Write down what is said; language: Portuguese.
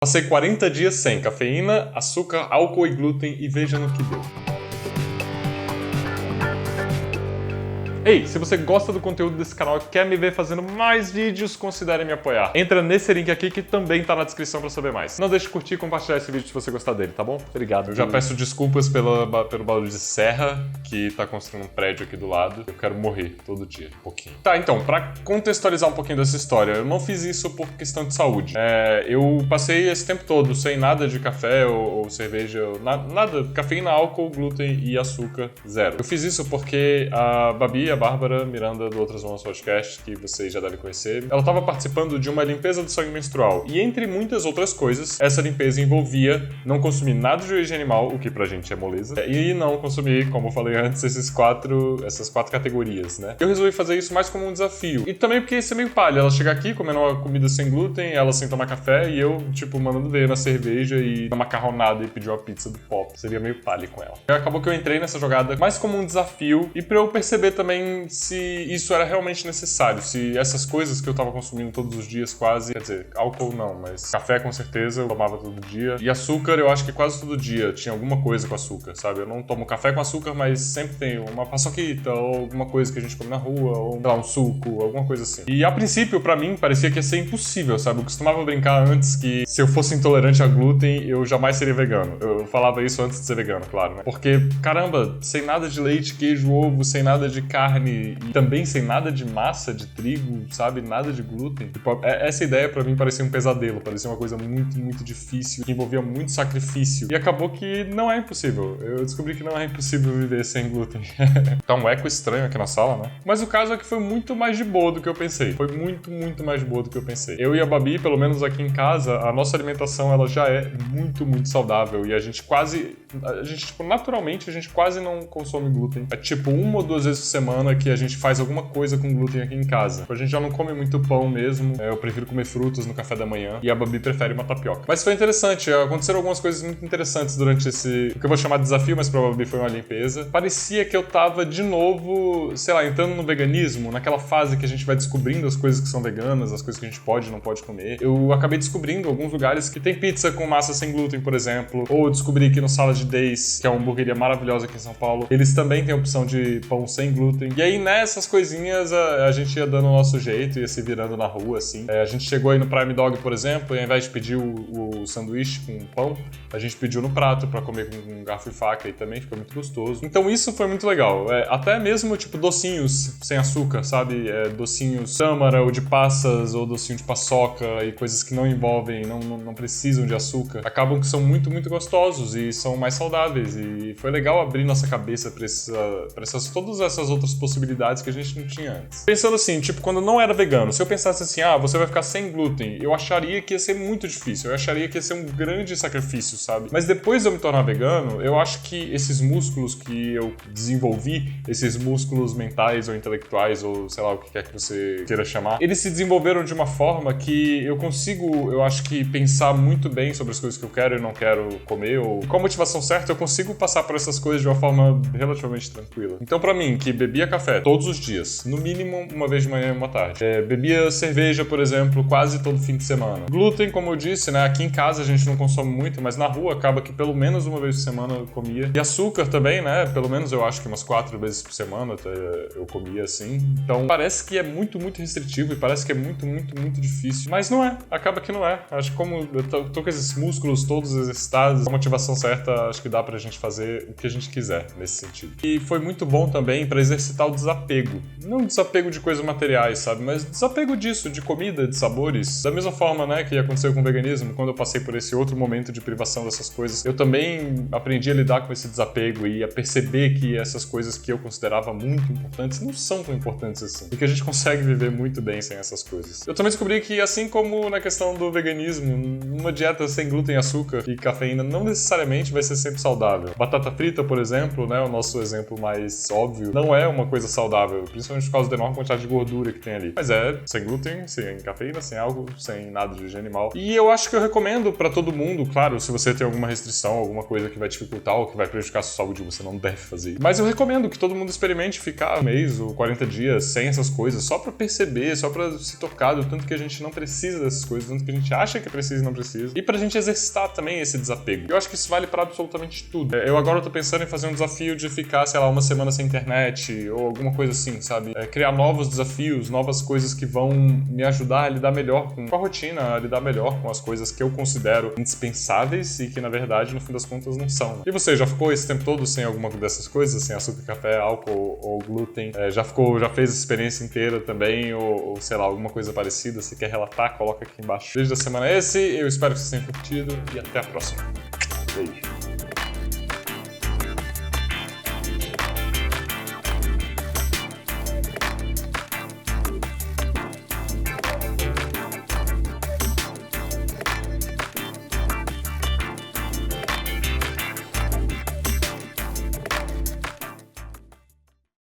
Passei 40 dias sem cafeína, açúcar, álcool e glúten e veja no que deu. Ei, se você gosta do conteúdo desse canal e quer me ver fazendo mais vídeos, considere me apoiar. Entra nesse link aqui que também tá na descrição pra saber mais. Não deixe de curtir e compartilhar esse vídeo se você gostar dele, tá bom? Obrigado. Eu já peço desculpas pelo barulho de serra, que tá construindo um prédio aqui do lado. Eu quero morrer todo dia, um pouquinho. Tá, então, pra contextualizar um pouquinho dessa história, eu não fiz isso por questão de saúde. Eu passei esse tempo todo sem nada de café ou cerveja, nada, cafeína, álcool, glúten e açúcar, zero. Eu fiz isso porque a Babi, a Bárbara Miranda do Outras Mãos Podcast, que vocês já devem conhecer, ela estava participando de uma limpeza do sangue menstrual e, entre muitas outras coisas, essa limpeza envolvia não consumir nada de origem animal, o que pra gente é moleza, e não consumir, como eu falei antes, essas quatro categorias, né? Eu resolvi fazer isso mais como um desafio. E também porque isso é meio palha, ela chegar aqui comendo uma comida sem glúten, ela sem tomar café e eu, mandando ver na cerveja e na macarronada e pedir uma pizza do Pop. Seria meio palha com ela. Acabou que eu entrei nessa jogada mais como um desafio e pra eu perceber também se isso era realmente necessário, se essas coisas que eu tava consumindo todos os dias quase, quer dizer, álcool não, mas café com certeza eu tomava todo dia, e açúcar eu acho que quase todo dia tinha alguma coisa com açúcar, sabe? Eu não tomo café com açúcar, mas sempre tem uma paçoquita ou alguma coisa que a gente come na rua, ou sei lá, um suco, alguma coisa assim. E a princípio, pra mim, parecia que ia ser impossível, sabe? Eu costumava brincar antes que se eu fosse intolerante a glúten, eu jamais seria vegano. Eu falava isso antes de ser vegano, claro, né? Porque, caramba, sem nada de leite, queijo, ovo, sem nada de carne e também sem nada de massa, de trigo, sabe? Nada de glúten. Tipo, essa ideia pra mim parecia um pesadelo, parecia uma coisa muito, muito difícil, que envolvia muito sacrifício. E acabou que não é impossível. Eu descobri que não é impossível viver sem glúten. Tá um eco estranho aqui na sala, né? Mas o caso é que foi muito mais de boa do que eu pensei. Foi muito, muito mais de boa do que eu pensei. Eu e a Babi, pelo menos aqui em casa, a nossa alimentação, ela já é muito, muito saudável. E a gente naturalmente, a gente quase não consome glúten. É tipo 1 ou 2 vezes por semana que a gente faz alguma coisa com glúten aqui em casa. A gente já não come muito pão mesmo. Eu prefiro comer frutas no café da manhã. E a Babi prefere uma tapioca. Mas foi interessante. Aconteceram algumas coisas muito interessantes durante o que eu vou chamar de desafio, mas pra Babi foi uma limpeza. Parecia que eu tava de novo, sei lá, entrando no veganismo, naquela fase que a gente vai descobrindo as coisas que são veganas, as coisas que a gente pode e não pode comer. Eu acabei descobrindo alguns lugares que tem pizza com massa sem glúten, por exemplo. Ou eu descobri que no Salad Days, que é uma hamburgueria maravilhosa aqui em São Paulo, eles também têm a opção de pão sem glúten. E aí, nessas coisinhas, a gente ia dando o nosso jeito, ia se virando na rua, assim. A gente chegou aí no Prime Dog, por exemplo, e ao invés de pedir o sanduíche com pão, a gente pediu no prato pra comer com garfo e faca e também ficou muito gostoso. Então isso foi muito legal. Até mesmo, docinhos sem açúcar, sabe? Docinhos tâmara ou de passas, ou docinho de paçoca e coisas que não envolvem, não precisam de açúcar, acabam que são muito, muito gostosos e são mais saudáveis. E foi legal abrir nossa cabeça pra todas essas outras possibilidades que a gente não tinha antes. Pensando assim, quando eu não era vegano, se eu pensasse assim, você vai ficar sem glúten, eu acharia que ia ser muito difícil, eu acharia que ia ser um grande sacrifício, sabe? Mas depois de eu me tornar vegano, eu acho que esses músculos que eu desenvolvi, esses músculos mentais ou intelectuais, ou sei lá o que quer que você queira chamar, eles se desenvolveram de uma forma que eu consigo, eu acho que pensar muito bem sobre as coisas que eu quero e não quero comer, ou com a motivação certa, eu consigo passar por essas coisas de uma forma relativamente tranquila. Então, pra mim, que bebia café todos os dias, no mínimo uma vez de manhã e uma tarde. Bebia cerveja, por exemplo, quase todo fim de semana. Glúten, como eu disse, né? Aqui em casa a gente não consome muito, mas na rua acaba que pelo menos uma vez por semana eu comia. E açúcar também, né? Pelo menos eu acho que umas 4 vezes por semana eu comia assim. Então parece que é muito, muito restritivo e parece que é muito, muito, muito difícil. Mas não é. Acaba que não é. Acho que como eu tô com esses músculos todos exercitados, com a motivação certa, acho que dá pra gente fazer o que a gente quiser nesse sentido. E foi muito bom também pra exercitar o desapego. Não desapego de coisas materiais, sabe? Mas desapego disso, de comida, de sabores. Da mesma forma, né, que aconteceu com o veganismo, quando eu passei por esse outro momento de privação dessas coisas, eu também aprendi a lidar com esse desapego e a perceber que essas coisas que eu considerava muito importantes não são tão importantes assim. E que a gente consegue viver muito bem sem essas coisas. Eu também descobri que, assim como na questão do veganismo, uma dieta sem glúten, açúcar e cafeína não necessariamente vai ser sempre saudável. Batata frita, por exemplo, né, o nosso exemplo mais óbvio, não é uma coisa saudável, principalmente por causa da enorme quantidade de gordura que tem ali. Mas é sem glúten, sem cafeína, sem álcool, sem nada de origem animal. E eu acho que eu recomendo pra todo mundo, claro, se você tem alguma restrição, alguma coisa que vai dificultar ou que vai prejudicar a sua saúde, você não deve fazer. Mas eu recomendo que todo mundo experimente ficar um mês ou 40 dias sem essas coisas, só pra perceber, só pra se tocar do tanto que a gente não precisa dessas coisas, do tanto que a gente acha que precisa e não precisa. E pra gente exercitar também esse desapego. Eu acho que isso vale pra absolutamente tudo. Eu agora tô pensando em fazer um desafio de ficar, sei lá, uma semana sem internet ou alguma coisa assim, sabe? Criar novos desafios, novas coisas que vão me ajudar a lidar melhor com a rotina, a lidar melhor com as coisas que eu considero indispensáveis e que, na verdade, no fim das contas, não são. E você, já ficou esse tempo todo sem alguma dessas coisas? Sem açúcar, café, álcool ou glúten? Já fez essa experiência inteira também? Ou, sei lá, alguma coisa parecida? Se quer relatar, coloca aqui embaixo. Beijo da semana é esse, eu espero que vocês tenham curtido e até a próxima. Beijo.